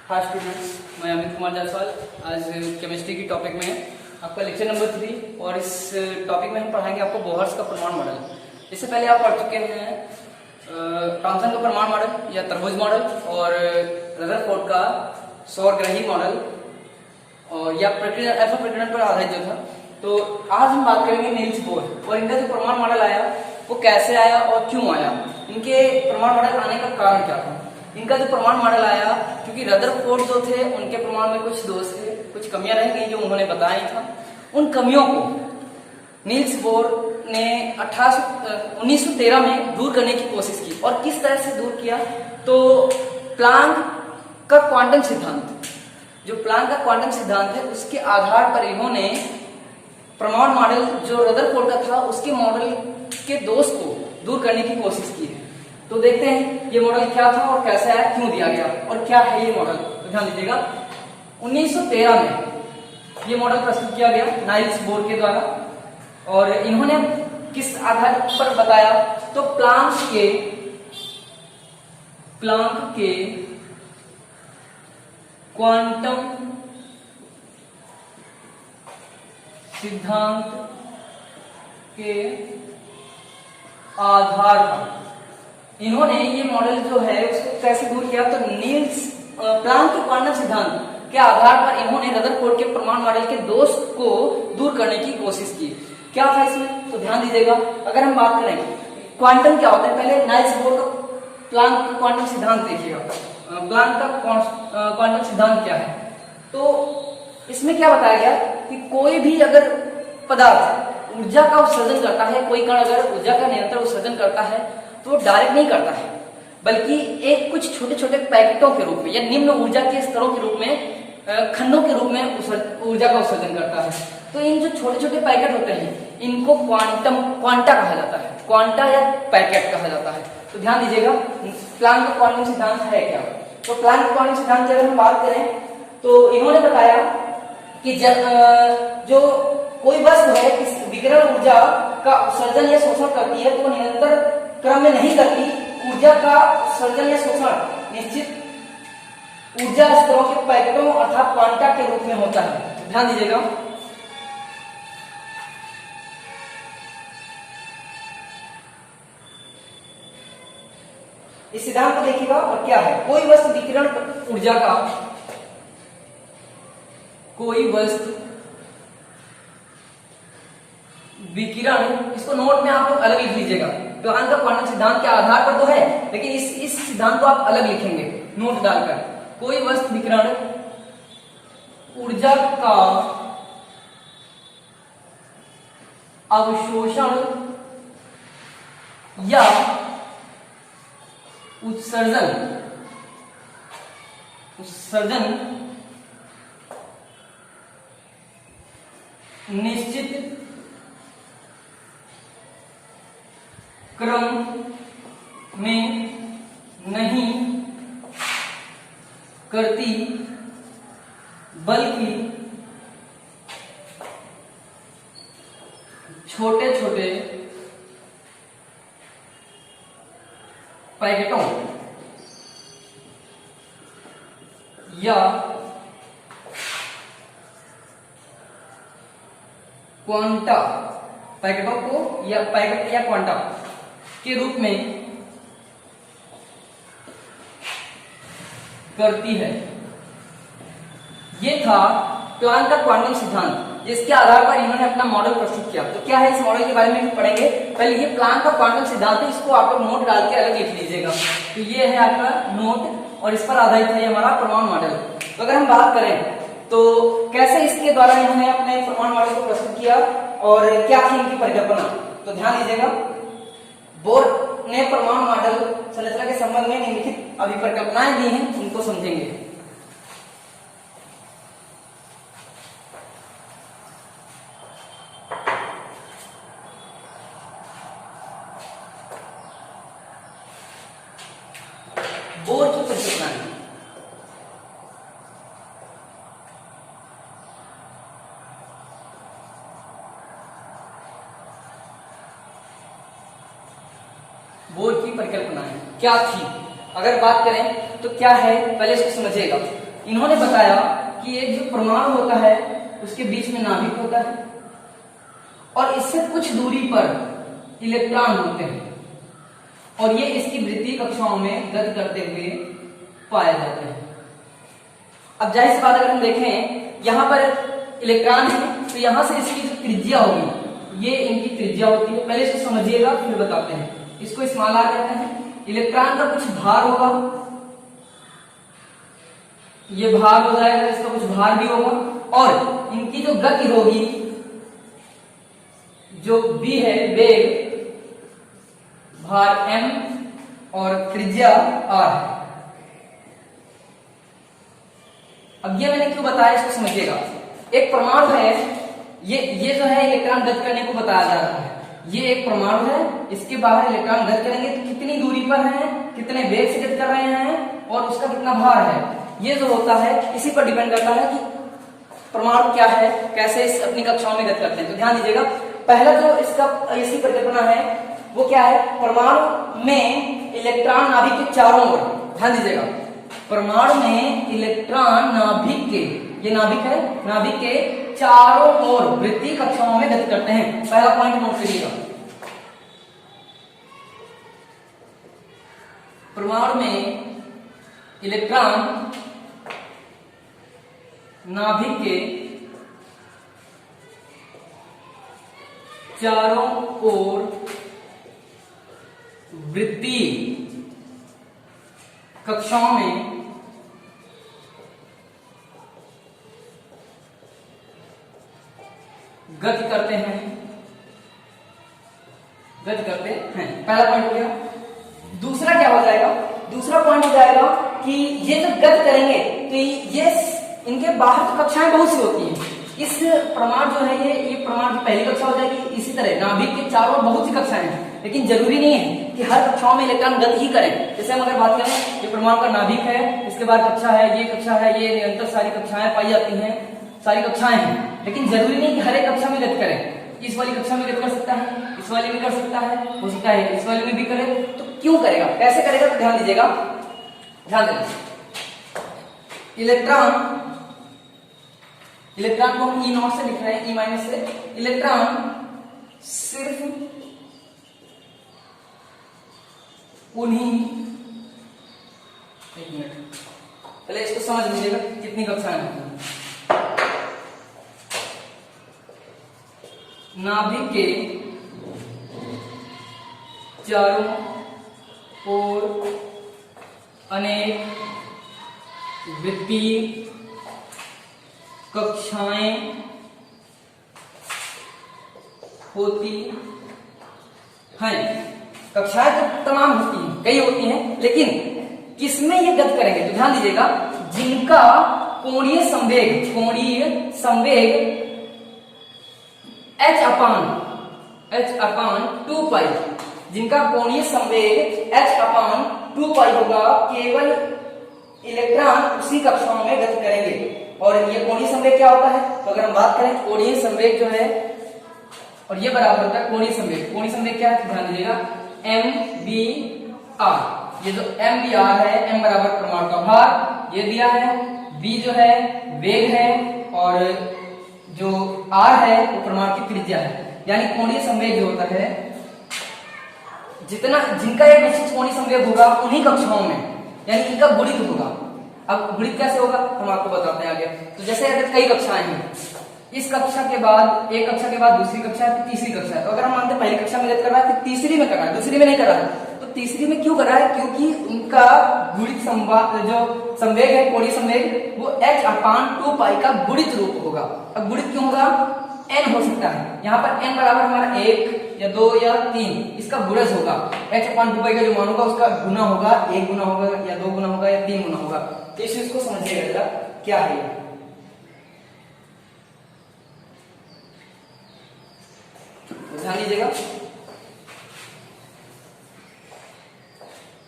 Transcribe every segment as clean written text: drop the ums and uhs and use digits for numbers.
Hi students, मैं अमित कुमार जायसवाल। आज chemistry की टॉपिक में है आपका लेक्चर नंबर 3 और इस टॉपिक में हम पढ़ाएंगे आपको बोहर्स का परमाणु मॉडल। इससे पहले आप पढ़ चुके हैं थॉमसन का परमाणु मॉडल या तरबूज मॉडल और रदरफोर्ड का सौरग्रही मॉडल और या अल्फा प्रकीर्णन पर आधारित जो था। तो आज हम बात करेंगे नील्स बोर और इनका जो परमाणु मॉडल आया वो कैसे आया और क्यों आया, इनके परमाणु मॉडल आने का कारण क्या था। इनका जो परमाणु मॉडल आया, क्योंकि रदरफोर्ड जो थे उनके परमाणु में कुछ दोष थे, कुछ कमियां रह गई जो उन्होंने बताई था। उन कमियों को नील्स बोर ने 1913 में दूर करने की कोशिश की। और किस तरह से दूर किया, तो प्लांक का क्वांटम सिद्धांत, जो प्लांक का क्वांटम सिद्धांत है उसके आधार पर इन्होंने परमाणु मॉडल जो रदरफोर्ड का था उसके मॉडल के दोष को दूर करने की कोशिश की है। तो देखते हैं ये मॉडल क्या था और कैसे आया, क्यों दिया गया और क्या है ये मॉडल। तो ध्यान दीजिएगा, 1913 में ये मॉडल प्रस्तुत किया गया नाइल्स बोर के द्वारा। और इन्होंने किस आधार पर बताया, तो प्लांक के क्वांटम सिद्धांत के आधार पर इन्होंने ये मॉडल जो है उसको कैसे दूर किया। तो नील्स प्लांक के क्वांटम सिद्धांत के आधार पर इन्होंने रदरफोर्ड के परमाणु मॉडल के दोष को दूर करने की कोशिश की। क्या था इसमें, तो ध्यान दीजिएगा। अगर हम बात करें क्वांटम क्या होता है, पहले नाइल्स बोर का प्लांक का क्वांटम सिद्धांत देखिएगा। प्लांक का क्वांटम सिद्धांत क्या है, तो इसमें क्या बताया गया कि कोई भी अगर पदार्थ ऊर्जा का उत्सर्जन करता है, कोई कण अगर ऊर्जा का निरंतर उत्सर्जन करता है तो डायरेक्ट नहीं करता है, बल्कि एक कुछ छोटे छोटे पैकेटों के रूप में या निम्न ऊर्जा के स्तरों के रूप में, खंडों के रूप में ऊर्जा का उत्सर्जन करता है। तो इन जो छोटे छोटे पैकेट होते हैं इनको क्वांटा कहा जाता है, क्वांटा या पैकेट कहा जाता है। तो ध्यान दीजिएगा, प्लांक का क्वांटम सिद्धांत है क्या। तो प्लांक का क्वांटम सिद्धांत की अगर हम बात करें तो इन्होंने बताया कि जो कोई वस्तु है इस विकिरण ऊर्जा का उत्सर्जन या शोषण करती है तो निरंतर क्रम में नहीं करती। ऊर्जा का उत्सर्जन या शोषण निश्चित ऊर्जा स्तरों के पैकेटों अर्थात क्वांटा के रूप में होता है। ध्यान दीजिएगा, इस सिद्धांत को देखिएगा। और क्या है, कोई वस्तु विकिरण ऊर्जा का, कोई वस्तु विकिरण, इसको नोट में आप लोग अलग लिख लीजिएगा। प्लांक का क्वांटम सिद्धांत के आधार पर तो है, लेकिन इस सिद्धांत को आप अलग लिखेंगे नोट डालकर। कोई वस्तु विकिरण ऊर्जा का अवशोषण या उत्सर्जन निश्चित क्रम में नहीं करती, बल्कि छोटे छोटे पैकेटों या क्वांटा, पैकेटों को या पैकेट या क्वांटा के रूप में करती है। ये था प्लांक का क्वांटम सिद्धांत, जिसके आधार पर इन्होंने अपना मॉडल प्रस्तुत किया। तो क्या है, इस मॉडल के बारे में भी पढ़ेंगे। पहले ये प्लांक का क्वांटम सिद्धांत है, इसको आप लोग नोट डाल के अलग लिख लीजिएगा। तो ये है आपका नोट और इस पर आधारित है हमारा परमाणु मॉडल। तो अगर हम बात करें तो कैसे इसके द्वारा इन्होंने अपने परमाणु मॉडल को प्रस्तुत किया और क्या थी इनकी परिकल्पना, तो ध्यान दीजिएगा। बोर ने परमाणु मॉडल संरचना के संबंध में निम्नलिखित अभिपरिकल्पनाएं दी हैं, उनको समझेंगे। बोर की परिकल्पनाएं, बोर की परिकल्पनाएं क्या थी, अगर बात करें तो क्या है, पहले इसको समझिएगा। इन्होंने बताया कि एक जो परमाणु होता है उसके बीच में नाभिक होता है और इससे कुछ दूरी पर इलेक्ट्रॉन होते हैं और ये इसकी वृत्तीय कक्षाओं में गति करते हुए पाए जाते हैं। अब जाहिर सी बात अगर हम देखें यहां पर इलेक्ट्रॉन है तो यहां से इसकी जो त्रिज्या होगी ये इनकी त्रिज्या होती है। पहले इसको समझिएगा फिर बताते हैं। इसको स्मॉल आर कहते हैं। इलेक्ट्रॉन का कुछ भार होगा, ये भार हो जाएगा, इसका कुछ भार भी होगा और इनकी जो गति होगी जो v है वेग भार m और त्रिज्या r है। अब ये मैंने क्यों बताया इसको समझिएगा। एक परमाणु है, ये जो है इलेक्ट्रॉन गति करने को बताया जा रहा है। ये एक परमाणु है, इसके बाहर इलेक्ट्रॉन गति करेंगे तो कितनी दूरी पर है, कितने वेग से गति कर रहे हैं और उसका कितना भार है, ये जो होता है इसी पर डिपेंड करता है कि परमाणु क्या है, कैसे इस अपनी कक्षाओं में गति करते हैं। तो ध्यान दीजिएगा, पहला जो इसका ऐसी परिकल्पना है वो क्या है, परमाणु में इलेक्ट्रॉन नाभिक के चारों ओर, ध्यान दीजिएगा, परमाणु में इलेक्ट्रॉन नाभिक के, ये नाभिक है, नाभिक के चारों ओर वृत्तीय कक्षाओं में गति करते हैं। पहला पॉइंट नोट करिएगा, परमाणु में इलेक्ट्रॉन नाभिक के चारों ओर वृत्तीय कक्षाओं में गति करते हैं, गति करते हैं। पहला पॉइंट हो गया। दूसरा क्या हो जाएगा, दूसरा पॉइंट हो जाएगा कि ये जब गति करेंगे तो ये इनके बाहर तो कक्षाएं बहुत सी होती हैं। इस परमाणु जो है ये परमाणु की पहली कक्षा हो जाएगी। इसी तरह नाभिक के चारों ओर बहुत सी कक्षाएं हैं, लेकिन जरूरी नहीं है कि हर कक्षाओं में इलेक्ट्रॉन गति ही करें। जैसे हम अगर बात करें, ये परमाणु का नाभिक है, इसके बाद कक्षा है, ये कक्षा है, ये निरंतर सारी कक्षाएं पाई जाती हैं, सारी कक्षाएं हैं, लेकिन जरूरी नहीं कि हर एक कक्षा में गति करें। इस वाली कक्षा में गति कर सकता है, इस वाली में कर सकता है, हो सकता है इस वाली में भी करे। तो क्यों करेगा, कैसे करेगा, तो ध्यान दीजिएगा, ध्यान देना। इलेक्ट्रॉन को हम ई नॉट से लिख रहे हैं, ई माइनस से। इलेक्ट्रॉन सिर्फ उन्हीं, एक मिनट पहले इसको समझ लीजिएगा कितनी कक्षाएं होती हैं। नाभिक के चारों ओर अनेक वृत्तीय कक्षाएं होती हैं। कक्षाएं तो तमाम होती हैं, कई होती हैं, लेकिन किसमें ये गति करेंगे, तो ध्यान दीजिएगा, जिनका कोणीय संवेग h/2π, जिनका कोणीय संवेग h/2π होगा, केवल इलेक्ट्रॉन उसी कक्षाओं में गति करेंगे। और ये कोणीय संवेग क्या होता है, तो अगर हम बात करें कोणीय संवेग जो है, और ये बराबर होता है कोणीय संवेग। कोणीय संवेग क्या है, ध्यान दीजिएगा, mvr। ये जो mvr है, m बराबर परमाणु का भार, ये दिया है, v जो है वेग है, और जो r है वो परमाणु की त्रिज्या है। यानी कोणीय संवेग जो होता है, जिनका एक निश्चित कोणीय संवेग होगा उन्हीं कक्षाओं में, यानी इनका गुणित होगा। अब गुणित कैसे होगा हम आपको बताते हैं आगे। तो जैसे अगर कई कक्षाएं हैं, इस कक्षा के बाद, एक कक्षा के बाद दूसरी कक्षा है, तीसरी कक्षा है, तो अगर हम मानते हैं पहली कक्षा में गति कर रहा है, फिर तीसरी में कर रहा है, दूसरी में नहीं कर रहा है, तो तीसरी में क्यों कर रहा है, क्योंकि उनका गुणित जो संवेग है, कोणीय संवेग, वो h/2π का गुणित रूप होगा। अब गुणित क्यों होगा, n हो सकता है, यहाँ पर n बराबर हमारा 1 या 2 या 3, इसका गुणज होगा। h/2π का जो मान होगा उसका गुना होगा, 1 गुना होगा या 2 गुना होगा या 3 गुना होगा। तो इस चीज को समझिएगा जरा क्या है, ध्यान दीजिएगा।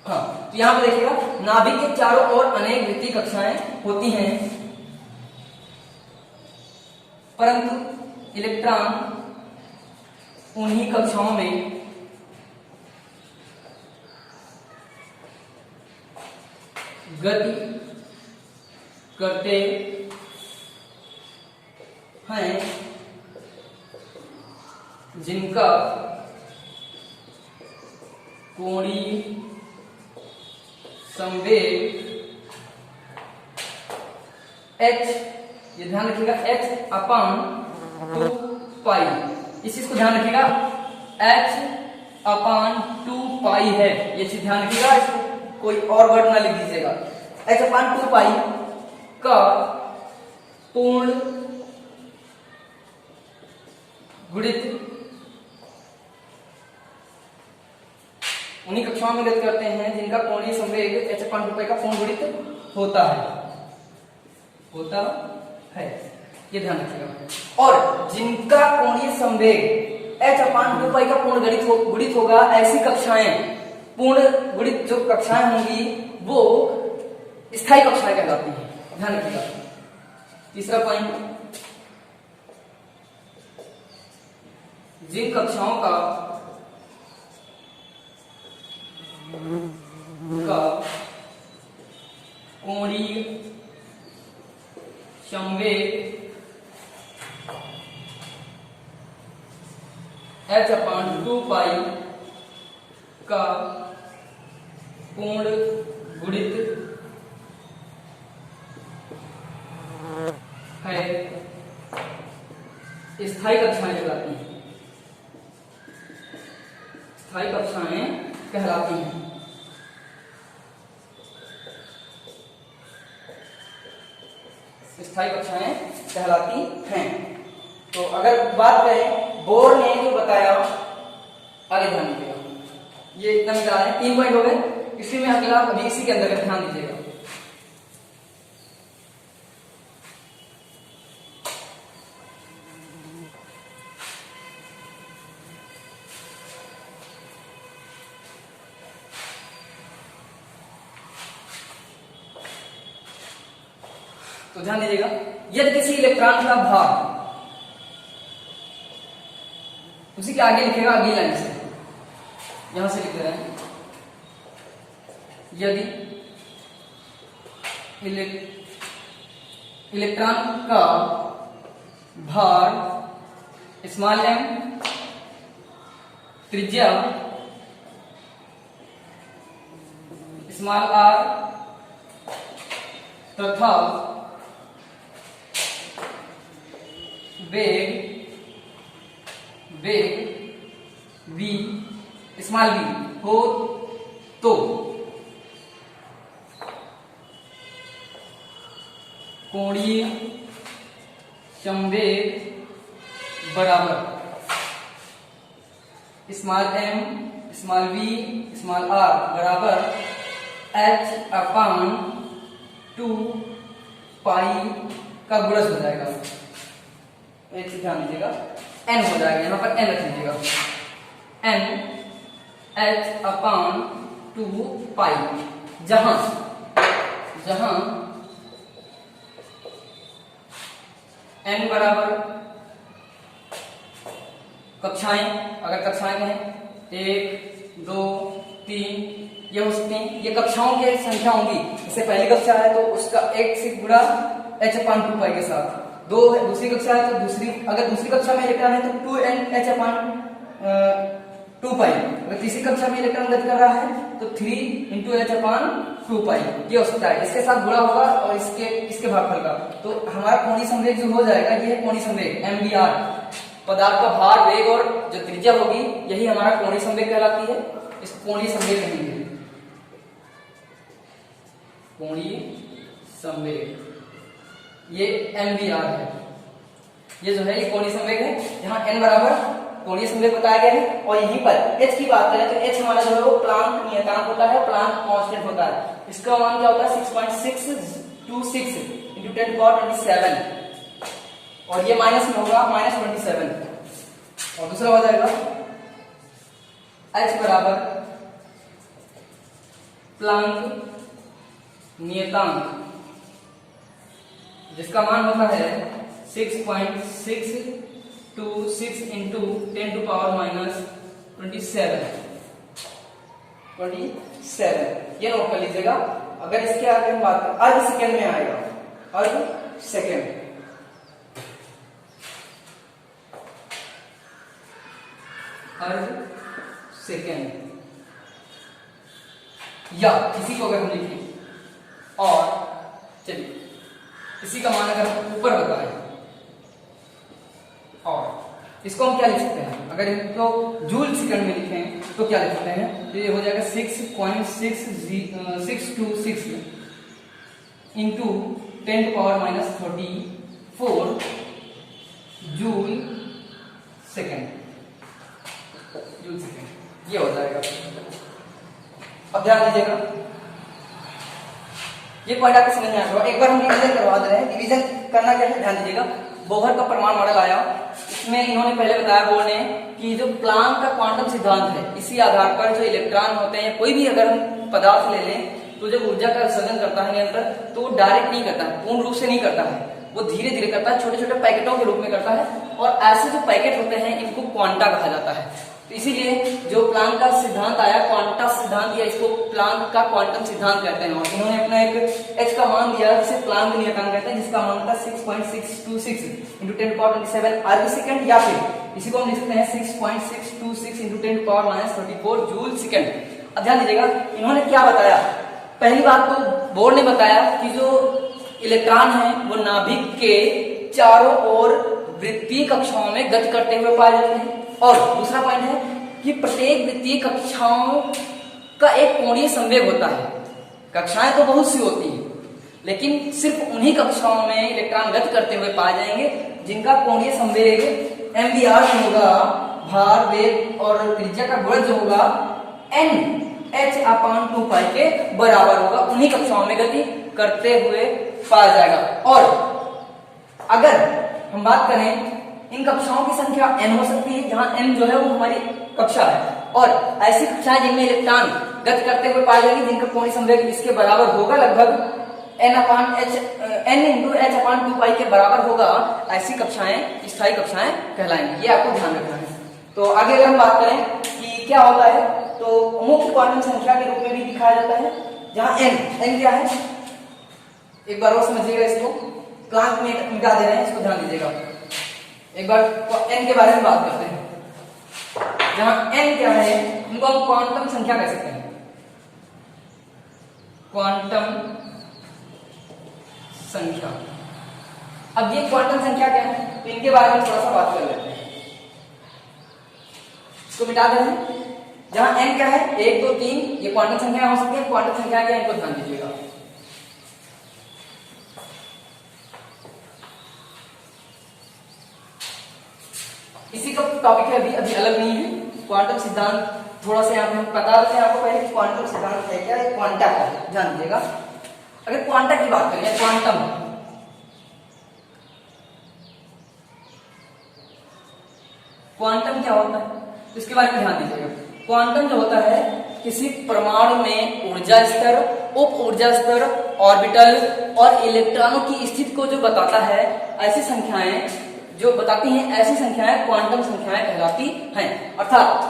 हाँ, तो यहां पर देखिएगा, नाभिक के चारों ओर अनेक वृत्तीय कक्षाएं होती हैं, परंतु इलेक्ट्रॉन उन्हीं कक्षाओं में गति करते हैं जिनका कोणीय संवेग h, ये ध्यान रखिएगा, h अपान 2 पाई, इस चीज को ध्यान रखिएगा, h अपान 2 पाई है, ये चीज ध्यान रखिएगा, इसको कोई और वर्ड ना लिख दीजिएगा। h अपान 2 पाई का पूर्ण गुणित उन्हीं कक्षाओं में गति करते हैं जिनका कोणीय संवेग h अपान 2 पाई का पूर्ण गुणित होता है, ये ध्यान रखिएगा। और जिनका कोणीय संवेग h अपान 2 पाई का पूर्ण गुणित होगा, ऐसी कक्षाएं, पूर्ण गुणित जो कक्षाएं होंगी वो स्थायी कक्षाएं कहलाती हैं, ध्यान रखिएगा। तीसरा पॉइंट, जिन कक्षाओं का कोणीय संवेग h अपान 2 पाई का पूर्ण गुणित है, स्थायी कक्षाएं कहलाती हैं, स्थायी कक्षाएं कहलाती हैं। स्थायी कक्षाएं कहलाती हैं। तो अगर बात करें बोर ने जो बताया, आगे ध्यान दीजिएगा, ये इतना निकला है, 3 पॉइंट हो गए, इसी में अगला अभी इसी के अंदर ध्यान दीजिएगा। तो ध्यान दीजिएगा, यदि किसी इलेक्ट्रॉन का भार, उसी के आगे लिखेगा अगली लाइन से, यहां से लिख रहे हैं, यदि इलेक्ट्रॉन का भार स्मॉल m, त्रिज्या स्मॉल r तथा वेग v स्मॉल v हो तो कोणीय संवेग बराबर small m small v small r बराबर h अपान 2 पाई का गुणज हो जाएगा। एक चीज ध्यान दीजिएगा, n हो जाएगा, यहां पर n रख लीजिएगा, n h अपान 2 पाई, जहां n बराबर कक्षाएं, अगर कक्षाएं कहें 1 2 3 ये हो सकते हैं, ये कक्षाओं की संख्या होंगी। जैसे पहली कक्षा है तो उसका 1 से गुणा h अपान 2 पाई के साथ, 2 है दूसरी कक्षा है तो दूसरी, अगर दूसरी कक्षा में इलेक्ट्रॉन है तो 2n h अपान 2 पाई, अगर तीसरी कक्षा में इलेक्ट्रॉन गति कर रहा है तो 3 इंटू h अपान 2 पाई, ये हो सकता है। इसके साथ गुणा होगा और इसके भागफल का, तो हमारा कोणीय संवेग जो हो जाएगा ये है कोणीय संवेग mvr, पदार्थ का भार, वेग और जो त्रिज्या होगी यही हमारा कोणीय संवेग कहलाती है। इस कोणीय संवेग कहेंगे, कोणीय संवेग, ये mvr है, ये जो है ये कोणीय संवेग है, जहां n बराबर कोणीय संवेग बताया गया है। और यहीं पर h की बात करें तो h हमारा जो है वो प्लांक नियतांक होता है, प्लांक कांस्टेंट होता है। इसका मान क्या होता है 6.626 इंटू 10 पावर 27, और ये माइनस में होगा -27, और दूसरा हो जाएगा h बराबर प्लांक नियतांक, जिसका मान होता है 6.626 इंटू 10 टू पावर -27, ये नोट कर लीजिएगा। अगर इसके आगे हम बात करें, अर्ध सेकेंड में आएगा, अर्ध सेकेंड, अर्ध सेकेंड, या इसी को अगर हम लिखें और चलिए इसी का मान अगर हम ऊपर बताएं और इसको हम क्या लिख सकते हैं, अगर इनको जूल सेकंड में लिखें तो क्या लिख सकते हैं, तो ये हो जाएगा 6.626 into 10⁻34 joule second, joule second ये हो जाएगा। अब ध्यान दीजिएगा, ये पॉइंट आपको समझ में आ रहा है। एक बार हम रिवीजन करवा दे रहे हैं। रिवीजन करना क्या है, ध्यान दीजिएगा। बोहर का परमाणु मॉडल आया, इसमें इन्होंने पहले बताया बोर्ड ने कि जो प्लांक का क्वांटम सिद्धांत है, इसी आधार पर जो इलेक्ट्रॉन होते हैं, कोई भी अगर हम पदार्थ ले लें तो जब ऊर्जा का विसर्जन करता है निरंतर, तो वो डायरेक्ट नहीं करता है, पूर्ण रूप से नहीं करता है, वो धीरे धीरे करता है, छोटे छोटे पैकेटों के रूप में करता है। और ऐसे जो पैकेट होते हैं इनको क्वांटा कहा जाता है। तो इसीलिए जो प्लांक का सिद्धांत आया, क्वांटा सिद्धांत, या इसको प्लांक का क्वांटम सिद्धांत कहते हैं। और इन्होंने अपना एक h का मान दिया जिसे प्लांक नियतांक कहते हैं, जिसका मान था 6.626 इंटू 10⁻27 अर्ध सेकंड, या फिर इसी को हम लिख सकते हैं 6.626 इंटू 10⁻34 जूल सेकंड। अब ध्यान दीजिएगा, इन्होंने क्या बताया। पहली बात तो बोर्ड ने बताया कि जो इलेक्ट्रॉन है वो नाभिक के चारों ओर वृत्तीय कक्षाओं में गति करते हुए पाए जाते हैं। और दूसरा पॉइंट है कि प्रत्येक वृत्तीय कक्षाओं का एक कोणीय संवेग होता है। कक्षाएं तो बहुत सी होती हैं, लेकिन सिर्फ उन्हीं कक्षाओं में इलेक्ट्रॉन गति करते हुए पाए जाएंगे जिनका कोणीय संवेग mvr जो होगा, भार, वेग और त्रिज्या का गुणज जो होगा NH/2π के बराबर होगा। उन्हीं कक्षाओं में गति करते हुए पाया जाएगा। और अगर हम बात करें, इन कक्षाओं की संख्या n हो सकती है, जहां n जो है वो हमारी कक्षा है, और ऐसी कक्षाएं जिनमें इलेक्ट्रॉन गति करते हुए पाए जाएंगे जिनका कोणीय संवेग इसके बराबर होगा, लगभग n/h/2π के बराबर होगा, ऐसी कक्षाएं स्थायी कक्षाएं कहलाएंगी। ये आपको ध्यान रखना है। तो आगे अगर हम बात करें कि क्या होता है, तो मुख्य क्वांटम संख्या के रूप में भी दिखाया जाता है, जहां n क्या है, एक बार और समझिएगा। इसको प्लांक में मिटा दे रहे हैं, इसको ध्यान दीजिएगा। एक बार n के बारे में बात करते हैं। जहां n क्या है, उनको हम क्वांटम संख्या कह सकते हैं, क्वांटम संख्या। अब ये क्वांटम संख्या क्या है, तो इनके बारे में थोड़ा सा बात कर लेते हैं। इसको मिटा देते हैं। जहां n क्या है, 1 2 3, ये क्वांटम संख्या हो सकती है। क्वांटम संख्या क्या है, इनको ध्यान दीजिएगा। इसी का टॉपिक है, अभी अलग नहीं है। क्वांटम सिद्धांत थोड़ा सा यहाँ पे हम बता देते हैं आपको पहले कि क्वांटम सिद्धांत है क्या, है क्वांटा का, ध्यान दीजिएगा। अगर क्वांटा की बात करें, क्वांटम क्या होता है, तो इसके बारे में ध्यान दीजिएगा। क्वांटम जो होता है, किसी परमाणु में ऊर्जा स्तर, उप ऊर्जा स्तर, ऑर्बिटल और इलेक्ट्रॉनों की स्थिति को जो बताता है, ऐसी संख्याएं जो बताती हैं, ऐसी संख्याएं क्वांटम संख्याएं कहलाती हैं। अर्थात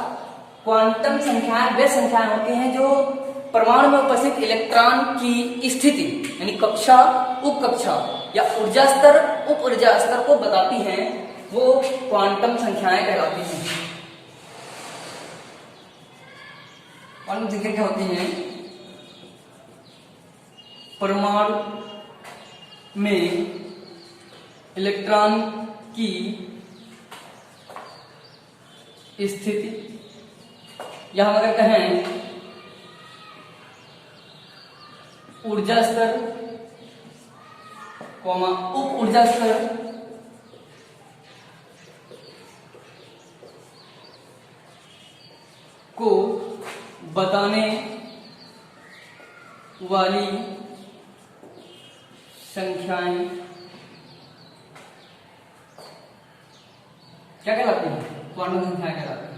क्वांटम संख्याएं वे संख्याएं होती हैं जो परमाणु में उपस्थित इलेक्ट्रॉन की स्थिति, यानी कक्षा, उप कक्षा या ऊर्जा स्तर, उप ऊर्जा स्तर को बताती हैं, वो क्वांटम संख्याएं कहलाती हैं। क्वांटम संख्या क्या होती हैं, परमाणु में इलेक्ट्रॉन की स्थिति, या हम अगर कहें ऊर्जा स्तर, उप ऊर्जा स्तर को बताने वाली संख्याएं क्या कहलाती हैं, क्वांटम संख्याएं कहलाती हैं।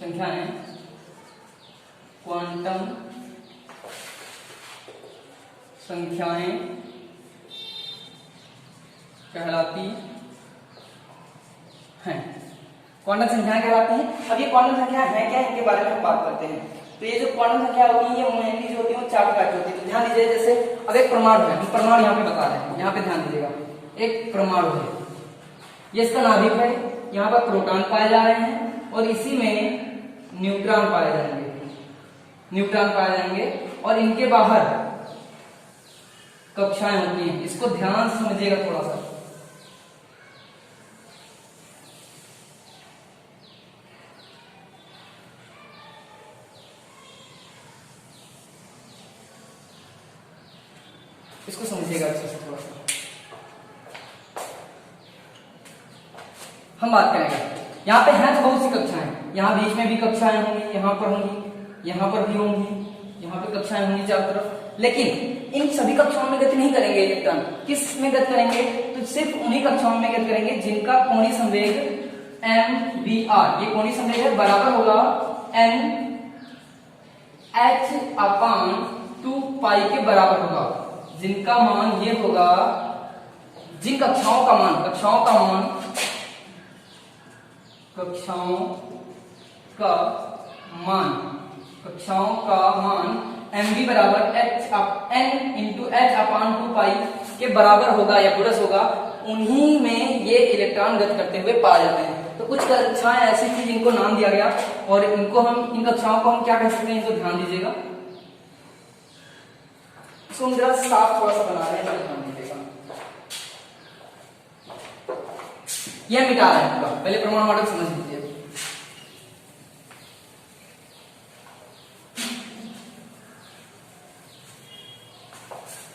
संख्याएं क्वांटम संख्याएं कहलाती हैं, क्वांटम संख्याएं कहलाती हैं। अब ये क्वांटम संख्या है क्या, इनके बारे में हम बात करते हैं। तो ये जो क्वांटम संख्या होती है ये मेनली जो होती है वो 4 प्रकार की होती है। तो ध्यान दीजिए, जैसे अब एक परमाणु है, हम परमाणु यहाँ पे बता रहे हैं, यहाँ पे ध्यान दीजिएगा, एक परमाणु है, ये इसका नाभिक है, यहाँ पर प्रोटॉन पाए जा रहे हैं और इसी में न्यूट्रॉन पाए जाएंगे, न्यूट्रॉन पाए जाएंगे और इनके बाहर कक्षाएं होती हैं। इसको ध्यान से समझिएगा थोड़ा सा। इसको समझिएगा अच्छे से थोड़ा सा। हम बात करेंगे, यहाँ पे हैं तो बहुत सी कक्षाएं, यहाँ बीच में भी कक्षाएं होंगी, यहाँ पर होंगी, यहाँ पर भी होंगी, यहाँ पे कक्षाएं होंगी चारों तरफ, लेकिन इन सभी कक्षाओं में गति नहीं करेंगे इलेक्ट्रॉन। किस में गति करेंगे? तो सिर्फ उन्हीं कक्षाओं में गति करेंगे जिनका कोणीय संवेग mvr, ये कोणीय संवेग है, बराबर होगा n h/2 पाई के बराबर होगा, जिनका मान ये होगा, जिन कक्षाओं का मान mv बराबर n/h/2 पाई के बराबर होगा या प्लस होगा, उन्हीं में ये इलेक्ट्रॉन गति करते हुए पाए जाते हैं। तो कुछ कक्षाएं ऐसी थी जिनको नाम दिया गया और इनको हम, इन कक्षाओं को हम क्या कह सकते हैं, इनको ध्यान दीजिएगा। इसको हम जरा साफ थोड़ा सा बना रहे हैं, ध्यान दीजिएगा। यह मिटा रहे हैं, पहले परमाणु मॉडल समझ लीजिए।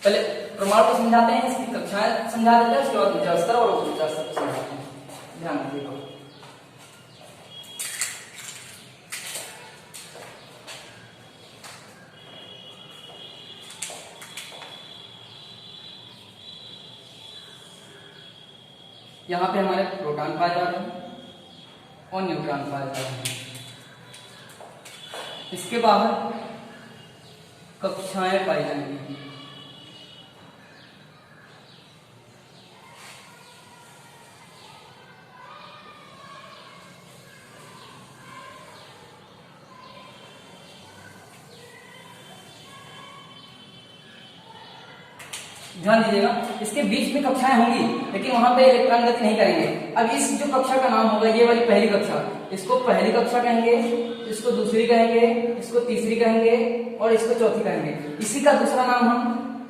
पहले परमाणु को समझाते हैं, इसकी कक्षाएं समझा देते हैं, उसके बाद ऊर्जा स्तर और ऊर्जा स्तर को समझाते हैं। ध्यान दीजिएगा। यहाँ पे हमारे प्रोटॉन पाए जा रहे हैं और न्यूट्रॉन पाए जा रहे हैं। इसके बाहर कक्षाएं पाई जाएंगी। ध्यान दीजिएगा, इसके बीच में कक्षाएं होंगी लेकिन वहां पे इलेक्ट्रॉन गति नहीं करेंगे। अब इस जो कक्षा का नाम होगा, ये वाली पहली कक्षा, इसको पहली कक्षा कहेंगे, इसको दूसरी कहेंगे, इसको तीसरी कहेंगे और इसको चौथी कहेंगे। इसी का दूसरा नाम हम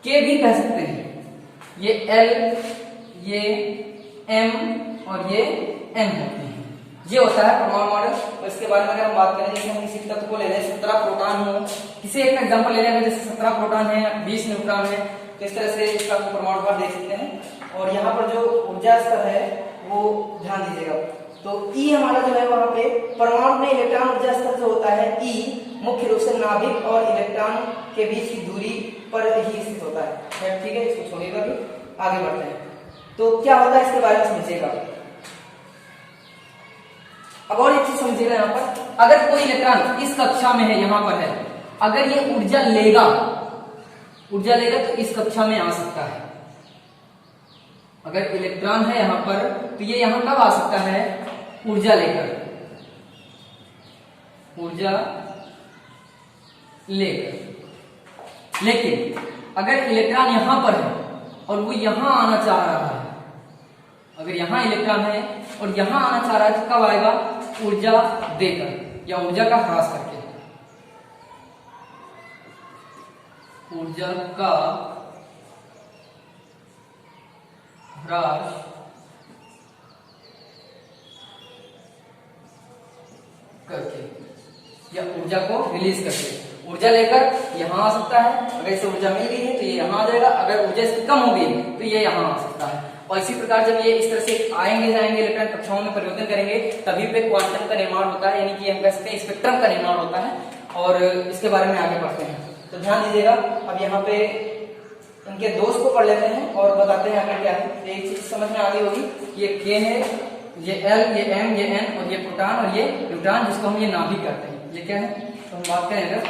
के भी कह सकते हैं। ये एल, ये एम और ये एन होते हैं। ये होता है परमाणु मॉडल। और इसके बारे में अगर हम बात करें, जैसे हम किसी तत्व को ले लें, 17 प्रोटॉन हो, किसी एक एग्जाम्पल ले लें, जैसे 17 प्रोटॉन है, 20 न्यूट्रॉन है, तो इस तरह से इसका परमाणु भार देख सकते हैं। और यहाँ पर जो ऊर्जा स्तर है वो ध्यान दीजिएगा, तो ई हमारा जो है वहां पे परमाणु में इलेक्ट्रॉन ऊर्जा स्तर जो होता है ई, मुख्य रूप से नाभिक और इलेक्ट्रॉन के बीच की दूरी पर ही स्थित होता है। ठीक है, इसको छोड़िएगा, भी आगे बढ़ते हैं। तो क्या होता है इसके बारे में समझिएगा। अब और एक चीज समझिएगा, यहाँ पर अगर कोई इलेक्ट्रॉन इस कक्षा में है, यहाँ पर है, अगर ये ऊर्जा लेगा तो इस कक्षा में आ सकता है। अगर इलेक्ट्रॉन है यहाँ पर तो ये यहाँ कब आ सकता है? ऊर्जा लेकर, लेकिन अगर इलेक्ट्रॉन यहां पर है और वो यहां आना चाह रहा है, अगर यहां इलेक्ट्रॉन है और यहां आना चाह रहा है, तो कब आएगा? ऊर्जा देकर या ऊर्जा का ह्रास करके, ऊर्जा का ह्रास करके या ऊर्जा को रिलीज करके। ऊर्जा लेकर यहां आ सकता है, अगर इसे ऊर्जा मिल गई है तो ये यहां आ जाएगा, अगर ऊर्जा इसकी कम हो गई तो ये यहां आ सकता है। और इसी प्रकार जब ये इस तरह से आएंगे जाएंगे, इलेक्ट्रॉन कक्षाओं में परिवर्तन करेंगे, तभी पे क्वांटम का निर्माण होता है, यानी कि हम कह सकते हैं स्पेक्ट्रम का निर्माण होता है। और इसके बारे में आगे बढ़ते हैं, तो ध्यान दीजिएगा। अब यहाँ पे इनके दोष को पढ़ लेते हैं और बताते हैं आगे क्या है। तो एक चीज समझ में आ गई होगी, ये के है, ये एल, ये एम, ये एन और ये प्रोटॉन और ये न्यूट्रॉन, जिसको हम ये नाभिक कहते हैं। ये क्या है? तो हम बात करें अगर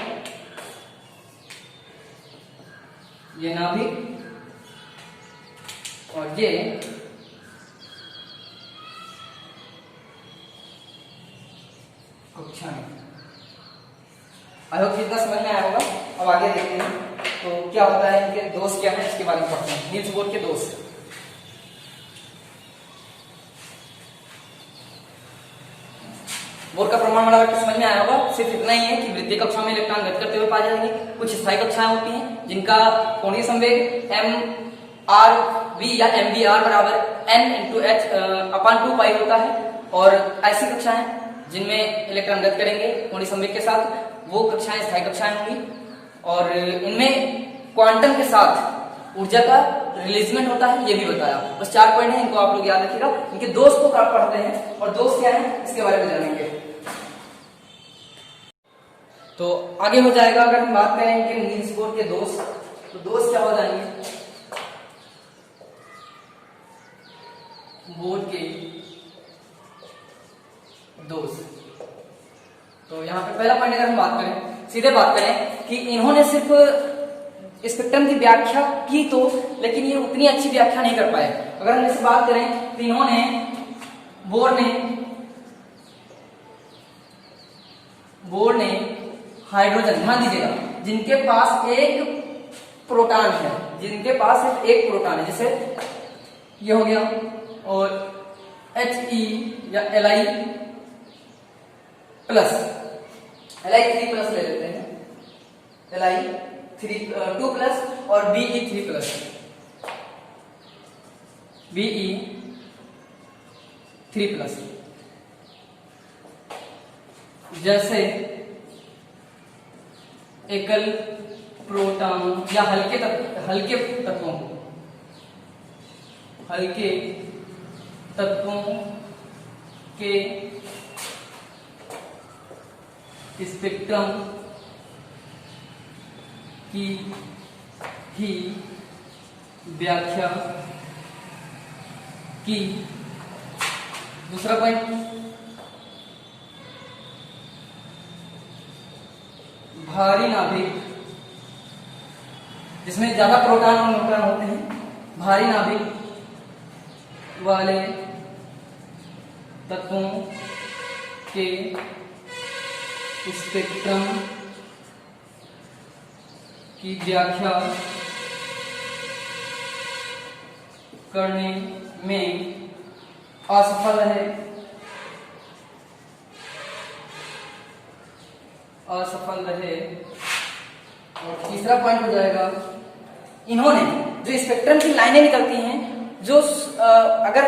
ये नाभिक और ये कक्षाएं, आई होप इतना समझ में आया होगा। अब आगे देखते हैं तो क्या होता है, इनके दोष क्या है इसके बारे में पढ़ते हैं। नील्स बोर के दोष। बोर का प्रमाण मॉडल आपको समझ में आया होगा। सिर्फ इतना ही है कि वृद्धि कक्षा में इलेक्ट्रॉन गति करते हुए पाए जाएंगे। कुछ स्थायी कक्षाएं होती हैं जिनका कोणीय संवेग mRv या mvr बराबर n × h/2 होता है, और ऐसी कक्षाएं जिनमें इलेक्ट्रॉन गति करेंगे कोणीय संवेग के साथ, वो कक्षाएं स्थायी कक्षाएं होंगी। और इनमें क्वांटम के साथ ऊर्जा का रिलीजमेंट होता है, ये भी बताया। बस 4 पॉइंट है, इनको आप लोग याद रखिएगा। इनके दोष को पढ़ते हैं, और दोष क्या है इसके बारे में जानेंगे। तो आगे हो जाएगा, अगर हम बात करें इनके नील्स बोर के दोष, तो दोष क्या हो जाएंगे बोर के दोष। तो यहाँ पे पहला पॉइंट अगर हम बात करें, सीधे बात करें कि इन्होंने सिर्फ स्पेक्ट्रम की व्याख्या की तो, लेकिन ये उतनी अच्छी व्याख्या नहीं कर पाए। अगर हम इससे बात करें तो इन्होंने बोर ने हाइड्रोजन, ध्यान दीजिएगा, जिनके पास एक प्रोटॉन है, जिनके पास सिर्फ एक प्रोटॉन है, जैसे ये हो गया, और He या Li प्लस, Li3 प्लस ले लेते हैं, Li2 प्लस और Be3 प्लस, Be3 प्लस। जैसे एकल प्रोटॉन या हल्के तत्वों के स्पेक्ट्रम की ही व्याख्या की। दूसरा पॉइंट, भारी नाभिक, जिसमें ज्यादा प्रोटॉन और न्यूट्रॉन होते हैं, भारी नाभिक वाले तत्वों के स्पेक्ट्रम की व्याख्या करने में असफल रहे। और तीसरा पॉइंट हो जाएगा, इन्होंने जो स्पेक्ट्रम की लाइनें निकलती हैं, जो अगर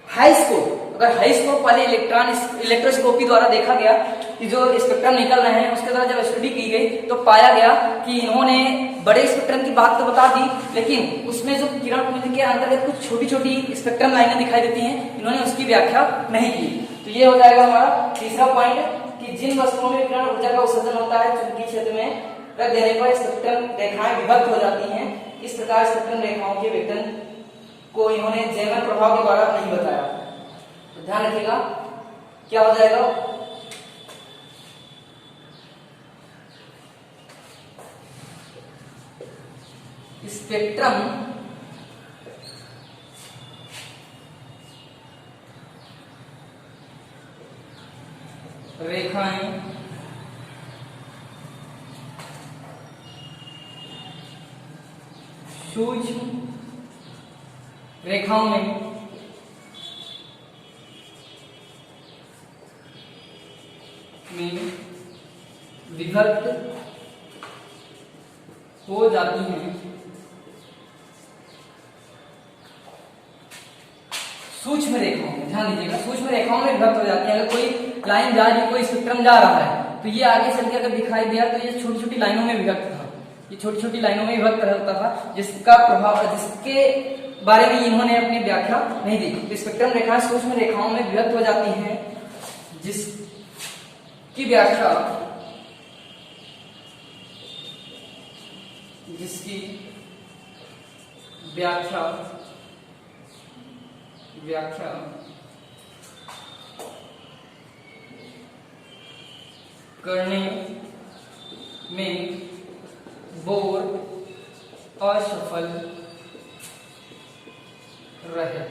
हाई स्कोप वाले इलेक्ट्रोस्कोपी द्वारा देखा गया कि जो स्पेक्ट्रम निकल रहे हैं, उसके द्वारा जब स्टडी की गई तो पाया गया कि इन्होंने बड़े स्पेक्ट्रम की बात तो बता दी, लेकिन उसमें जो किरण पुंज के अंतर्गत कुछ छोटी छोटी स्पेक्ट्रम लाइनें दिखाई देती हैं, इन्होंने उसकी व्याख्या नहीं की। तो ये हो जाएगा हमारा तीसरा पॉइंट कि जिन वस्तुओं में विकिरण ऊर्जा का उत्सर्जन होता है, चुंबकीय क्षेत्र में रख देने पर स्पेक्ट्रम रेखाएं विभक्त हो जाती हैं। इस प्रकार स्पेक्ट्रम रेखाओं के विघटन को इन्होंने जेमर प्रभाव के द्वारा नहीं बताया। तो ध्यान रखिएगा, क्या हो जाएगा, स्पेक्ट्रम रेखाएं सूक्ष्म रेखाओं में विभक्त हो जाती हैं। सूक्ष्म रेखाओं में, ध्यान दीजिएगा, सूक्ष्म रेखाओं में विभक्त हो जाती है। अगर कोई लाइन जा रही है, कोई स्पेक्ट्रम जा रहा है, तो ये आगे चल के अगर दिखाई दिया तो ये छोटी छोटी लाइनों में विभक्त था, ये छोटी छोटी लाइनों में विभक्त होता था, जिसका प्रभाव, जिसके बारे में इन्होंने अपनी व्याख्या नहीं दी। तो स्पेक्ट्रम रेखाएं सूक्ष्म रेखाओं में विभक्त हो जाती हैं, जिसकी व्याख्या करने में बोर असफल रहे।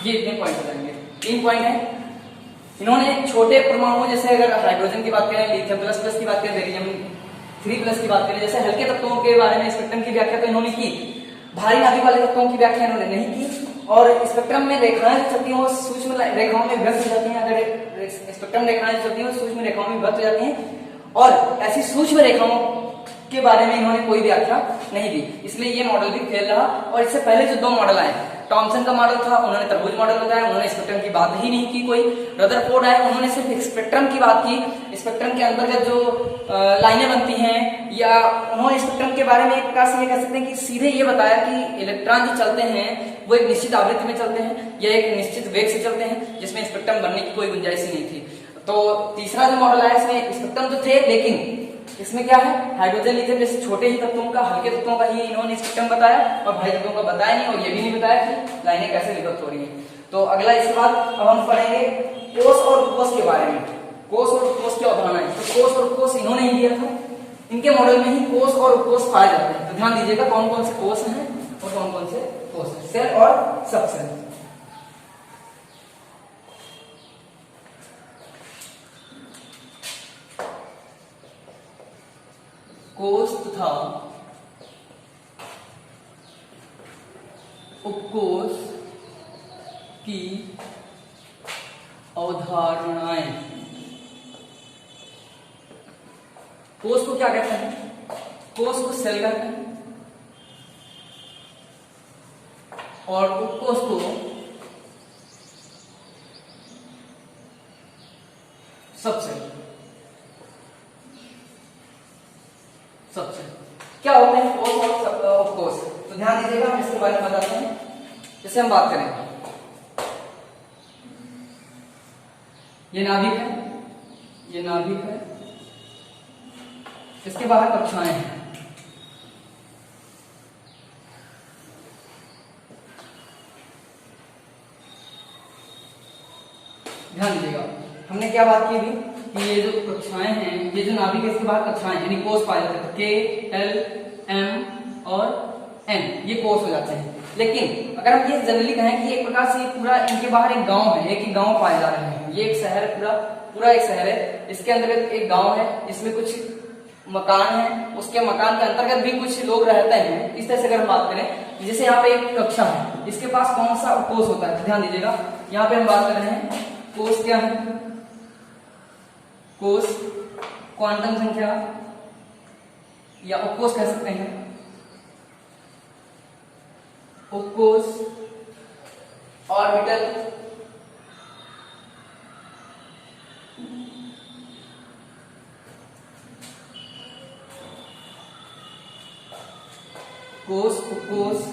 ये इतने पॉइंट हो जाएंगे, 3 पॉइंट है। इन्होंने छोटे परमाणु जैसे अगर हाइड्रोजन की बात करें, लिथियम प्लस प्लस की बात करें, बेरिलियम 3 प्लस की बात करें, जैसे हल्के तत्वों के बारे में स्पेक्ट्रम की व्याख्या तो इन्होंने की, भारी नाभिक वाले तत्वों की व्याख्या इन्होंने नहीं की। और स्पेक्ट्रम में रेखाएं जो चलती हैं वो सूक्ष्म रेखाओं में विभक्त हो जाती हैं। अगर स्पेक्ट्रम रेखाएं चलती हैं वो सूक्ष्म रेखाओं में विभक्त हो जाती हैं, और ऐसी सूक्ष्म रेखाओं के बारे में इन्होंने कोई व्याख्या नहीं दी, इसलिए ये मॉडल भी फेल रहा। और इससे पहले जो 2 मॉडल आए, टॉमसन का मॉडल था, उन्होंने तरबूज मॉडल बताया, उन्होंने स्पेक्ट्रम की बात ही नहीं की कोई। रदरफोर्ड आए, उन्होंने सिर्फ स्पेक्ट्रम की बात की, स्पेक्ट्रम के अंतर्गत जो लाइनें बनती हैं, या उन्होंने स्पेक्ट्रम के बारे में एक प्रकार से ये कह सकते हैं कि सीधे ये बताया कि इलेक्ट्रॉन जो चलते हैं वो एक निश्चित आवृत्ति में चलते हैं या एक निश्चित वेग से चलते हैं, जिसमें स्पेक्ट्रम बनने की कोई गुंजाइश ही नहीं थी। तो तीसरा जो मॉडल आया इसमें स्पेक्ट्रम तो थे, लेकिन इसमें क्या है, हाइड्रोजन लिथियम जैसे छोटे ही तत्वों का, हल्के तत्वों का ही इन्होंने स्पेक्ट्रम बताया, और भारी तत्वों का बताया नहीं, और ये भी नहीं बताया कि लाइनें कैसे विभक्त हो रही हैं। तो अगला इसके बाद अब हम पढ़ेंगे कोस और उपकोस के बारे में। कोस और उपकोस क्या अवधारणा है, तो कोस और उपकोस इन्होंने ही दिया था, इनके मॉडल में ही कोस और उपकोस पाए जाते हैं। तो ध्यान दीजिएगा कौन कौन से कोस हैं और कौन कौन से कोस हैं, सेल और सब सेल। कोस तथा उपकोस की अवधारणाएं। कोस को क्या कहते हैं, कोस को सेल कहते हैं, और उपकोस को सबसेल। सबसेल क्या होते हैं कोस और उपकोस, तो ध्यान दीजिएगा, हम इसके बारे में बताते हैं। जैसे हम बात करें, ये नाभिक है, ये नाभिक है, इसके बाहर कक्षाएं हैं। ध्यान दीजिएगा, हमने क्या बात की थी कि ये जो कक्षाएं हैं, ये जो नाभिक है इसके बाहर कक्षाएं यानी कोस पाए जाते हैं, K, L, M और N, ये कोस हो जाते हैं। लेकिन अगर हम ये जनरली कहें कि एक प्रकार से पूरा इनके बाहर एक गांव है, एक ही गांव पाए जा रहे हैं, ये एक शहर है, पूरा एक शहर है, इसके अंदर एक गांव है, इसमें कुछ मकान है, उसके मकान के अंतर्गत भी कुछ लोग रहते हैं। इस तरह से अगर हम बात करें, जैसे यहाँ पे एक कक्षा है, इसके पास कौन सा कोस होता है, ध्यान दीजिएगा, यहाँ पे हम बात कर रहे हैं कोस क्या है, कोस क्वांटम संख्या या उपकोस कह सकते हैं, उपकोस ऑर्बिटल, कोस उपकोस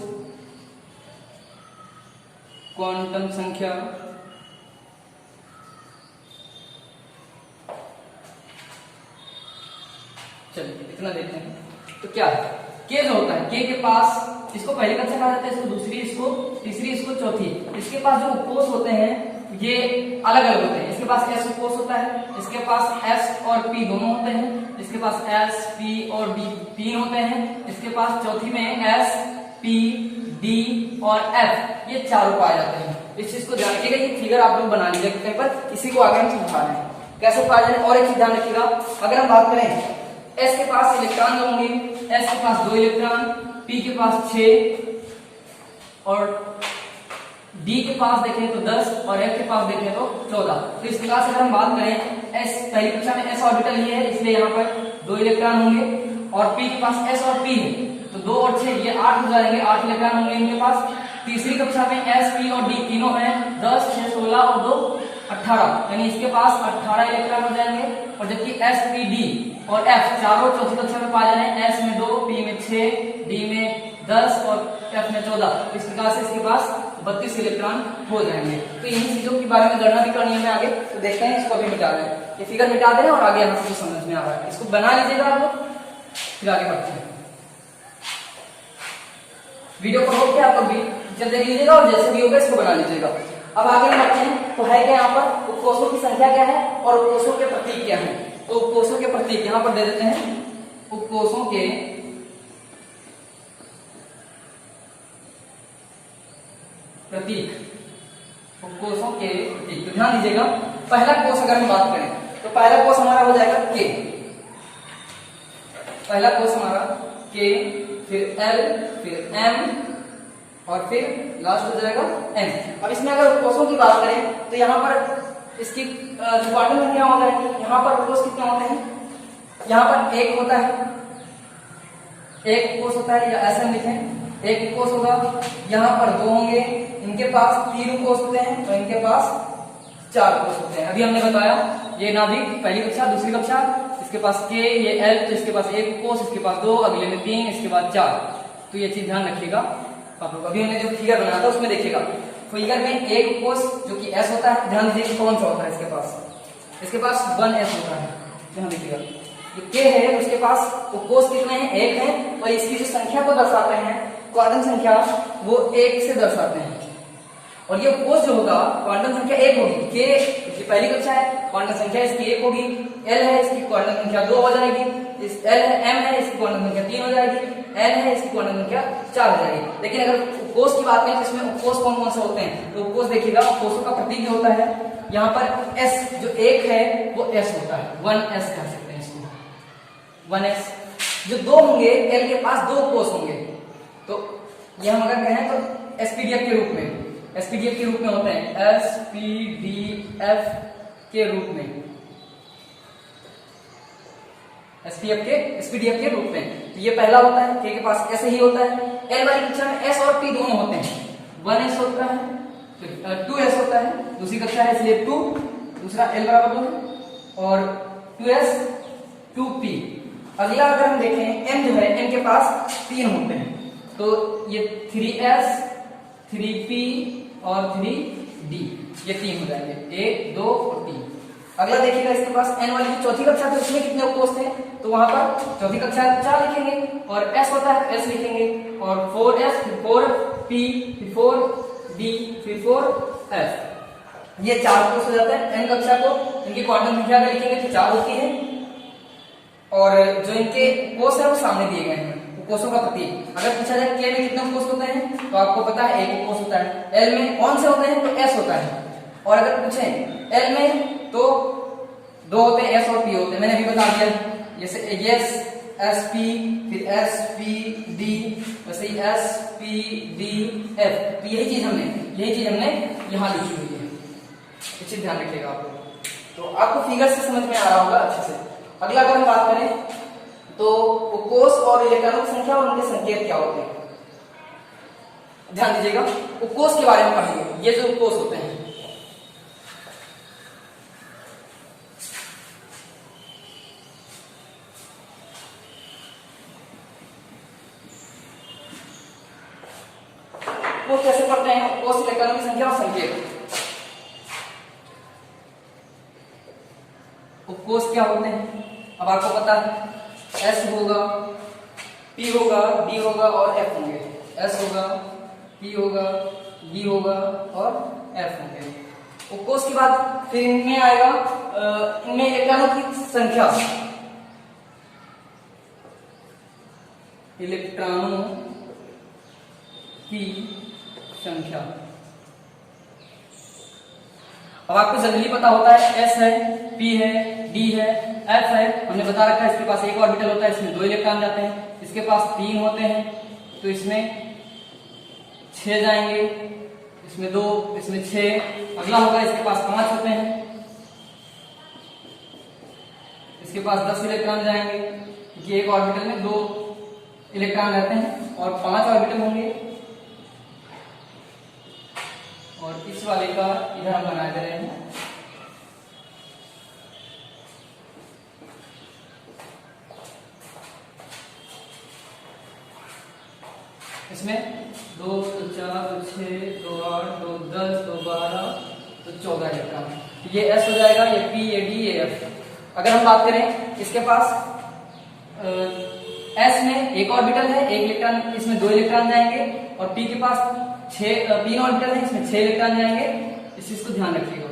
क्वांटम संख्या, चलिए इतना देखते हैं। तो क्या है, के जो होता है, के के पास, इसको पहली कक्षा कहा जाता है, इसको दूसरी, इसको तीसरी, इसको चौथी। इसके पास जो उपकोस होते हैं ये अलग अलग होते हैं। इसके पास एस उपकोस होता है, इसके पास एस और पी दोनों होते हैं, इसके पास एस पी और डी 3 होते हैं, इसके पास चौथी में एस पी डी और एफ ये चारों पाए जाते हैं। इस चीज को ध्यान रखिएगा, ये फिगर आप लोग बना लीजिएगा कहीं पर, इसी को आगे हम समझा रहे हैं कैसे पाए जाते हैं। और एक चीज ध्यान रखिएगा, अगर हम बात करें एस के पास इलेक्ट्रॉन होंगे, एस के पास 2 इलेक्ट्रॉन, पी के पास 6 और डी के पास देखें तो 10 और एफ के पास देखें तो 14। तो इस प्रकार से अगर हम बात करें, एस पहली कक्षा में एस ऑर्बिटल ये है, इसलिए यहाँ पर 2 इलेक्ट्रॉन होंगे, और पी के पास एस और पी है तो 2 और 6 ये 8 हो जाएंगे, 8 इलेक्ट्रॉन होंगे इनके पास। तीसरी कक्षा में एस पी और डी तीनों हैं, 10 6 16 और 2 18, यानी इसके पास 18 इलेक्ट्रॉन हो जाएंगे। और जबकि एस पी डी और एफ चारों चौथी कक्षा में पाए जा रहे हैं, एस में 2, पी में 6, डी में 10 और एफ में 14। इस प्रकार से इसके पास 32 इलेक्ट्रॉन हो जाएंगे। तो इन्हीं चीजों के बारे में गणना भी करनी है हमें आगे, तो देखते हैं। इसको अभी मिटा दें, ये फिगर मिटा दें और आगे यहाँ से समझ में आ रहा है, इसको बना लीजिएगा आप लोग, फिर आगे बढ़ते हैं। वीडियो को रोक के आप लोग भी जब देख लीजिएगा और जैसे भी होगा इसको बना लीजिएगा। अब आगे बढ़ते हैं, तो है क्या यहाँ पर, उपकोषों की संख्या क्या है और उपकोषों के प्रतीक क्या है। तो उपकोषों के प्रतीक यहाँ पर दे देते हैं, उपकोषों के प्रतीक, उपकोषों के प्रतीक। तो ध्यान दीजिएगा, पहला कोष अगर हम बात करें तो पहला कोष हमारा हो जाएगा के, पहला कोष हमारा के, फिर एल, फिर एम और फिर लास्ट हो जाएगा एन। अब इसमें अगर कोषों की बात करें तो यहाँ पर इसकी क्वांटम संख्या होता है, यहाँ पर कोष कितने होते हैं, यहाँ पर एक होता है, एक कोष होता है, या ऐसे हम लिखें एक कोष होगा, यहाँ पर दो होंगे, इनके पास तीन कोष होते हैं और इनके पास चार कोष होते हैं। अभी हमने बताया ये नाभिक, पहली कक्षा, दूसरी कक्षा, इसके पास के, ये एल, तो इसके पास एक कोष, इसके पास दो, अगले में तीन, इसके बाद चार। तो ये चीज ध्यान रखिएगा आप लोग। अभी हमने जो फिगर बनाया था उसमें देखिएगा, फिगर में एक कोष जो कि एस होता है, ध्यान दीजिए कौन सा होता है इसके पास 1s होता है। ध्यान दीजिएगा जो के है उसके पास वो कोष कितने हैं, एक है, और इसकी जो संख्या को दर्शाते हैं, क्वांटम संख्या, वो एक से दर्शाते हैं। और ये कोष जो होगा क्वांटम संख्या एक होगी, के इसकी पहली कक्षा है, क्वांटम संख्या इसकी एक होगी, एल है इसकी क्वांटम संख्या 2 हो जाएगी, इस एल है, एम है इसकी क्वांटम संख्या 3 हो जाएगी, एन है इसकी क्वांटम संख्या 4 हो जाएगी। लेकिन अगर कोष की बात करें तो इसमें कोष कौन कौन से होते हैं, तो कोष देखिएगा, कोषों का प्रतीक जो होता है यहाँ पर एस, जो एक है वो एस होता है, 1s कह सकते हैं इसको, 1s। जो दो होंगे, एल के पास दो कोष होंगे, तो ये हम अगर कहें तो एसपीडीएफ के रूप में, एसपीडीएफ के रूप में होते हैं, एसपीडीएफ के रूप में, एसपीडीएफ के रूप में। तो ये पहला होता है, के पास ऐसे ही होता है। एल वाली कक्षा में एस और पी दोनों होते हैं, 1s होता है, 2s होता है, दूसरी कक्षा है इसलिए 2, दूसरा एल बराबर 2 है, और 2s 2p। अगला अगर हम देखें एम जो है, एम के पास 3 होते हैं, तो ये 3s, 3p और 3d, ये 3 हो जाएंगे, 1, 2 और 3। अगला देखिएगा इसके पास एन वाली जो चौथी कक्षा थी उसमें कितने कोष थे, तो वहां पर चौथी कक्षा 4 लिखेंगे, और s होता है s लिखेंगे, और 4s, फिर 4p, फिर 4d, फिर 4f, ये 4 कोष हो जाते हैं। एन कक्षा को इनकी क्वांटम संख्या अगर लिखेंगे तो 4 होती है, और जो इनके कोष है वो सामने दिए गए हैं, कोषों का प्रतीक। अगर पूछा जाए के में कितने कोष होते हैं तो आपको पता है एक कोष होता है, एल में कौन से होते हैं तो एस होता है, और अगर पूछे एल में तो 2 होते हैं, एस और पी होते हैं, मैंने अभी बता दिया। जैसे एस, एस पी, फिर एस पी डी, वैसे ही एस पी डी एफ। तो यही चीज हमने यहाँ लिखी हुई है, इस चीज ध्यान रखिएगा आप लोग। तो आपको फिगर से समझ में आ रहा होगा अच्छे से। अगला अगर हम बात करें तो कोष और इलेक्ट्रॉनों की संख्या और उनके संकेत क्या होते हैं, ध्यान दीजिएगा। कोष के बारे में पढ़ेंगे, ये जो कोष होते हैं, कोष कैसे पढ़ते हैं, कोष इलेक्ट्रॉनों की संख्या और संकेत। कोष क्या होते हैं अब आपको पता है, S होगा, P होगा, D होगा और F होंगे, S होगा, P होगा, D होगा और F होंगे। कोष की बात फिर इनमें आएगा, इनमें इलेक्ट्रॉनों की संख्या, इलेक्ट्रॉनों की संख्या। अब आपको जनरली पता होता है S है, P है, D है, F है, हमने बता रखा है इसके पास एक ऑर्बिटल होता है, इसमें 2 इलेक्ट्रॉन जाते हैं, इसके पास 3 होते हैं तो इसमें 6 जाएंगे, इसमें 2, इसमें 6। अगला होगा इसके पास 5 होते हैं, इसके पास 10 इलेक्ट्रॉन जाएंगे, क्योंकि एक ऑर्बिटल में 2 इलेक्ट्रॉन रहते हैं, और 5 ऑर्बिटल होंगे, और इस वाले का इधर हम बना दे रहे हैं। इसमें 2, 2, 4, 2, 6, 2, 8, 2, 10, 2, 12, तो 14 इलेक्ट्रॉन। ये S हो जाएगा, ये P, ये D, ये F। अगर हम बात करें इसके पास S में एक ऑर्बिटल है, एक इलेक्ट्रॉन, इसमें 2 इलेक्ट्रॉन जाएंगे, और P के पास 3 ऑर्बिटल है, इसमें 6 इलेक्ट्रॉन जाएंगे। इस चीज को ध्यान रखिएगा।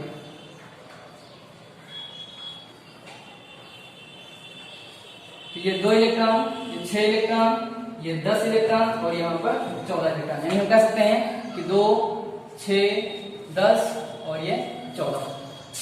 तो ये 2 इलेक्ट्रॉन, ये 6 इलेक्ट्रॉन, ये 10 इलेक्ट्रॉन, और यहाँ पर 14 इलेक्ट्रॉन। यानी हम कह सकते हैं कि 2, 6, 10 और ये 14।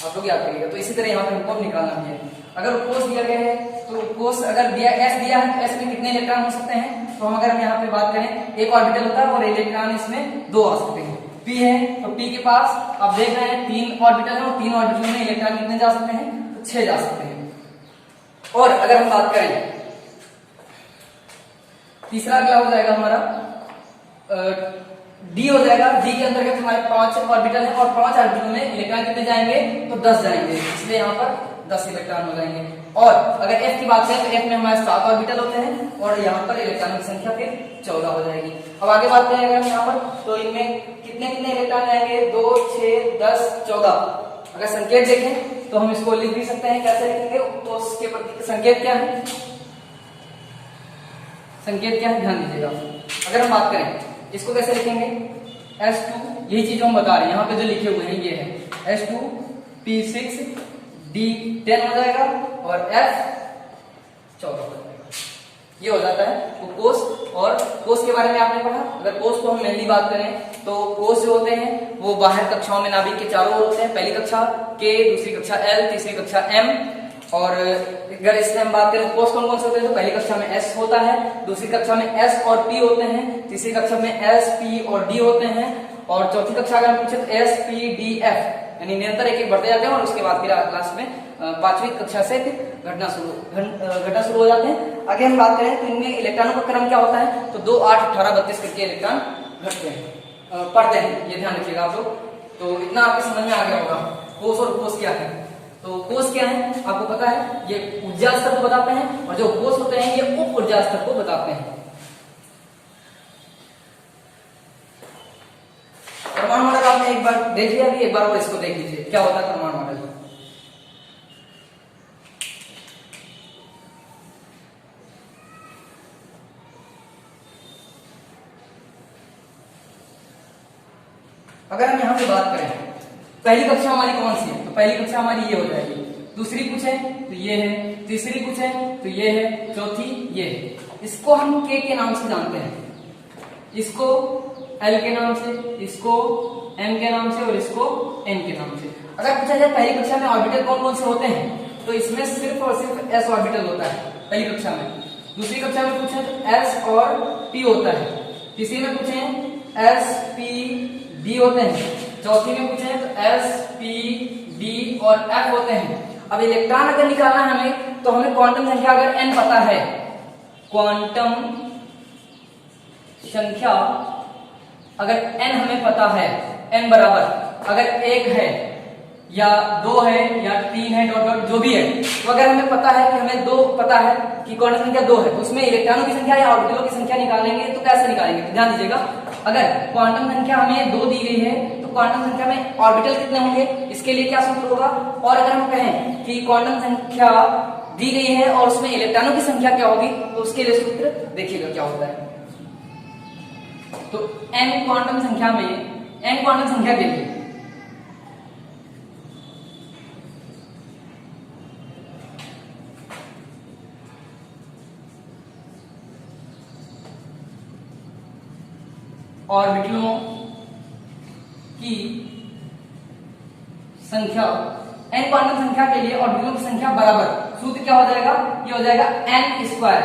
आप लोग याद करिएगा। तो इसी तरह यहाँ पे हमको निकालना भी है। अगर कोस दिया गया है तो कोस अगर दिया एस दिया है तो एस में कितने इलेक्ट्रॉन हो सकते हैं, तो हम अगर हम यहाँ पे बात करें एक ऑर्बिटल होता है और इलेक्ट्रॉन इसमें 2 आ सकते हैं। पी है तो पी के पास आप देख रहे हैं 3 ऑर्बिटल है और 3 ऑर्बिटल में इलेक्ट्रॉन कितने जा सकते हैं, तो 6 जा सकते हैं। और अगर हम बात करें तीसरा क्या हो जाएगा हमारा डी हो जाएगा। डी के अंतर्गत हमारे 5 ऑर्बिटल है और 5 ऑर्बिटल में इलेक्ट्रॉन कितने जाएंगे, तो 10 जाएंगे, इसलिए यहाँ पर 10 इलेक्ट्रॉन हो जाएंगे। और अगर एफ की बात करें तो एफ में हमारे 7 ऑर्बिटल होते हैं और यहाँ पर इलेक्ट्रॉनों की संख्या फिर 14 हो जाएगी। अब आगे बात करें अगर यहाँ पर तो इनमें कितने कितने इलेक्ट्रॉन जाएंगे, 2, 6, 10, 14। अगर संकेत देखें तो हम इसको लिख भी सकते हैं, कैसे लिखेंगे, तो उसके प्रति संकेत क्या है, संकेत क्या है ध्यान दीजिएगा। अगर हम बात करें इसको कैसे लिखेंगे, S2, यही चीज हम बता रहे हैं, यहाँ पे जो लिखे हुए हैं ये है S2 P6 D10 हो जाएगा और F 14 हो जाएगा। ये हो जाता है वो कोष। और कोष के बारे में आपने पढ़ा। अगर कोष को हम मेनली बात करें तो कोष जो होते हैं वो बाहर कक्षाओं में नाभिक के चारों ओर होते हैं, पहली कक्षा K, दूसरी कक्षा L, तीसरी कक्षा M। और अगर इसमें हम बात करें कोष कौन कौन से होते हैं, तो पहली कक्षा में S होता है, दूसरी कक्षा में S और P होते हैं, तीसरी कक्षा में S, P और D होते हैं और चौथी कक्षा अगर हम पूछे तो S, P, D, F, यानी निरंतर एक एक बढ़ते जाते हैं और उसके बाद फिर क्लास में 5वीं कक्षा से फिर घटना शुरू हो जाते हैं। आगे हम बात करें तो इनमें इलेक्ट्रॉनों का क्रम क्या होता है, तो 2, 8, 18, 32 करके इलेक्ट्रॉन घटते हैं, पढ़ते हैं, ये ध्यान रखिएगा आप लोग। तो इतना आपके समझ में आ गया होगा कोष और कोष क्या है। तो कोष क्या है आपको पता है, ये ऊर्जा स्तर को बताते हैं और जो कोष होते हैं ये उप ऊर्जा स्तर को बताते हैं। परमाणु मॉडल आपने एक बार देख लिया, अभी एक बार और इसको देख लीजिए क्या होता है परमाणु मॉडल। अगर हम यहाँ पे बात करें पहली कक्षा हमारी कौन सी है, तो पहली कक्षा हमारी ये हो जाएगी, दूसरी कुछ है तो ये है, तीसरी कुछ है तो ये है, चौथी ये है। इसको हम के नाम से जानते हैं, इसको L के नाम से, इसको M के नाम से और इसको N के नाम से। अगर पूछा जाए पहली कक्षा में ऑर्बिटल कौन कौन से होते हैं, तो इसमें सिर्फ और सिर्फ S ऑर्बिटल होता है पहली कक्षा में। दूसरी कक्षा में पूछे तो S और P होता है, तीसरी में पूछे S, P, D होते हैं, चौथी में पूछे तो S, P, D और F होते हैं। अब इलेक्ट्रॉन अगर निकालना है हमें तो हमें क्वांटम संख्या अगर n पता है, क्वांटम संख्या अगर n हमें पता है, n बराबर अगर 1 है या 2 है या 3 है डॉट डॉट जो भी है, तो अगर हमें पता है कि हमें 2 पता है कि क्वांटम संख्या 2 है, तो उसमें इलेक्ट्रॉनों की संख्या या ऑर्बिटलों की संख्या निकालेंगे तो कैसे निकालेंगे, तो ध्यान दीजिएगा। अगर क्वांटम संख्या हमें 2 दी गई है तो क्वांटम संख्या में ऑर्बिटल कितने होंगे, इसके लिए क्या सूत्र होगा। और अगर हम कहें कि क्वांटम संख्या दी गई है और उसमें इलेक्ट्रॉनों की संख्या क्या होगी, तो उसके लिए सूत्र देखिएगा क्या होता है। तो n क्वांटम संख्या में n क्वांटम संख्या के लिए ऑर्बिटलों की संख्या, n क्वांटम संख्या के लिए ऑर्बिटलों की संख्या बराबर सूत्र क्या हो जाएगा, ये हो जाएगा n square,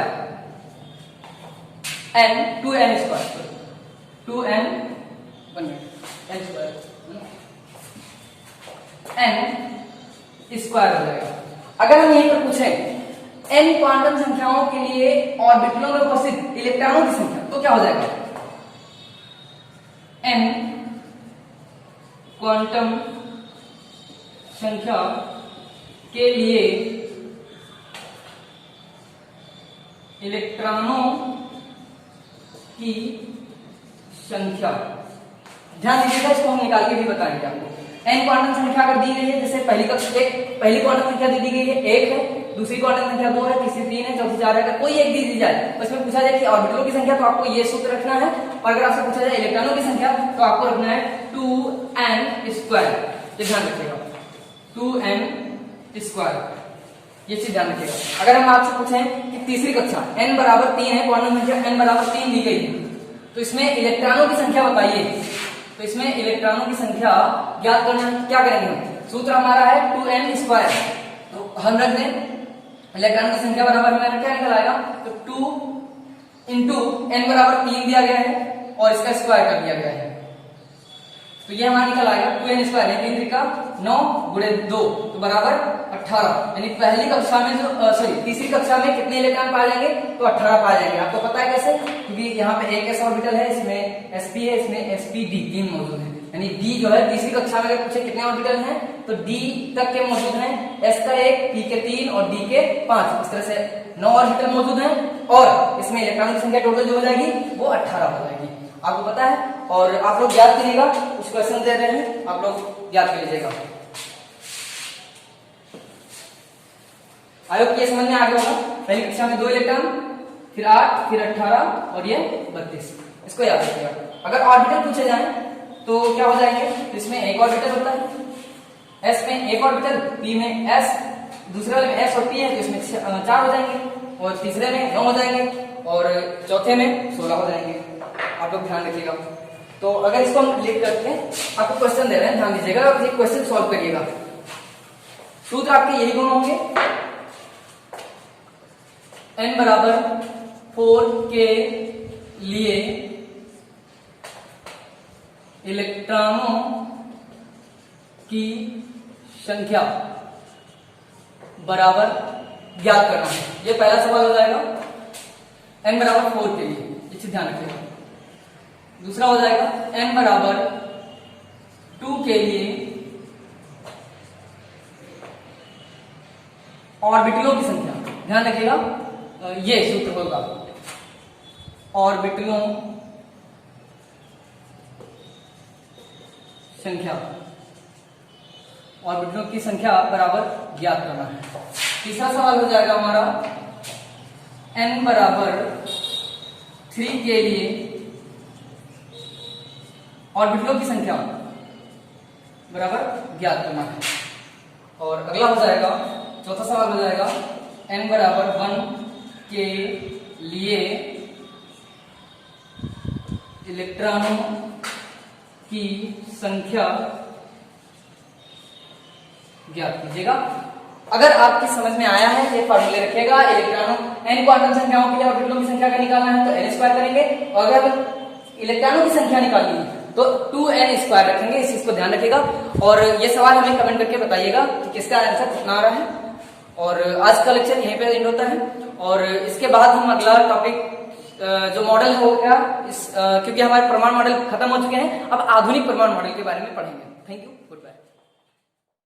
n 2n square, 2n n square n square हो जाएगा। अगर हम यहीं पर पूछें n क्वांटम संख्याओं के लिए ऑर्बिटलों में उपस्थित इलेक्ट्रॉनों की संख्या, तो क्या हो जाएगा, n क्वांटम संख्या के लिए इलेक्ट्रॉनों की संख्या, ध्यान दीजिएगा, इसको हम निकाल के भी बताएंगे आपको। n क्वांटम संख्या अगर दी गई है, जैसे पहली क्वांटम संख्या दी गई है 1 है, दूसरी क्वांटम संख्या 2 है, तीसरी 3 है, चौथी 4 है, अगर कोई एक दी जाए तो इसमें पूछा जाए कि ऑर्बिटलों की संख्या, तो आपको ये सूत्र रखना है। और अगर आपसे पूछा जाए इलेक्ट्रॉनों की संख्या तो आपको रखना है 2n स्क्वायर, ये ध्यान रखिएगा, 2n स्क्वायर, ये चीज ध्यान रखिएगा। अगर हम आपसे पूछें कि तीसरी कक्षा n बराबर 3 है, क्वांटम संख्या n बराबर 3 दी गई है, तो इसमें इलेक्ट्रॉनों की संख्या बताइए, तो इसमें इलेक्ट्रॉनों की संख्या ज्ञात करना, क्या करेंगे हम, सूत्र हमारा है 2n स्क्वायर। तो हम रख दें इलेक्ट्रॉनों की संख्या बराबर हमारा क्या निकल आएगा, तो 2 इंटू n बराबर 3 दिया गया है और इसका स्क्वायर कर दिया गया है, तो ये हमारा निकल आएगा 2n स्क्वायर है 3 त्रिका 9 गुणे 2 तो बराबर 18। यानी पहली कक्षा में जो तीसरी कक्षा में कितने इलेक्ट्रॉन पाए जाएंगे, तो 18 पाए जाएंगे। आपको पता है कैसे, क्योंकि यहाँ पे एक ऐसा ऑर्बिटल है, इसमें sp है, इसमें sp d तीन मौजूद है। यानी d जो है तीसरी कक्षा में अगर पूछे कितने ऑर्बिटल हैं तो d तक के मौजूद हैं, s का 1, p के 3 और d के 5, इस तरह से 9 ऑर्बिटल मौजूद हैं और इसमें इलेक्ट्रॉनों की संख्या टोटल जो हो जाएगी वो 18 हो जाएगी। आपको पता है और आप लोग याद करिएगा, कुछ क्वेश्चन दे रहे हैं आप लोग याद कर लीजिएगा। आयोग ये समझ में आ गया होगा, पहली कक्षा में 2 इलेक्ट्रॉन, फिर 8, फिर 18 और ये 32, इसको याद रखिएगा। अगर ऑर्बिटल पूछे जाए तो क्या हो जाएंगे, तो इसमें एक ऑर्बिटल होता है, s में एक ऑर्बिटल, p में s, दूसरे वाले में s और p है तो इसमें 4 हो जाएंगे और तीसरे में 9 हो जाएंगे और चौथे में 16 हो जाएंगे। आप लोग ध्यान रखिएगा। तो अगर इसको हम लिख करते हैं, आपको क्वेश्चन दे रहे हैं, ध्यान दीजिएगा और ये क्वेश्चन सॉल्व करिएगा। सूत्र आपके यही दोनों होंगे, n बराबर 4 के लिए इलेक्ट्रॉनों की संख्या बराबर ज्ञात करना है। ये पहला सवाल हो जाएगा, n बराबर 4 के लिए, इसे ध्यान रखिएगा। दूसरा हो जाएगा n बराबर 2 के लिए ऑर्बिटलों की संख्या, ध्यान रखिएगा ये सूत्र होगा, ऑर्बिटलों संख्या, ऑर्बिटलों की संख्या बराबर ज्ञात करना है। तीसरा सवाल हो जाएगा हमारा n बराबर 3 के लिए ऑर्बिटलों की संख्या बराबर ज्ञात करना है। और अगला हो जाएगा, चौथा सवाल हो जाएगा n बराबर 1 के लिए इलेक्ट्रॉनों की संख्या ज्ञात कीजिएगा। अगर आपकी समझ में आया है ये फॉर्मूले रखिएगा, इलेक्ट्रॉनों n क्वांटम संख्याओं के लिए ऑर्बिटलों की संख्या का निकालना है तो n स्क्वायर करेंगे, और अगर इलेक्ट्रॉनों की संख्या निकालनी है तो 2n स्क्वायर रखेंगे। इस चीज को ध्यान रखिएगा और ये सवाल हमें कमेंट करके बताइएगा कि किसका आंसर कितना आ रहा है। और आज का लेक्चर यहीं पे एंड होता है और इसके बाद हम अगला टॉपिक जो मॉडल होगा क्योंकि हमारे परमाणु मॉडल खत्म हो चुके हैं, अब आधुनिक परमाणु मॉडल के बारे में पढ़ेंगे। Thank you.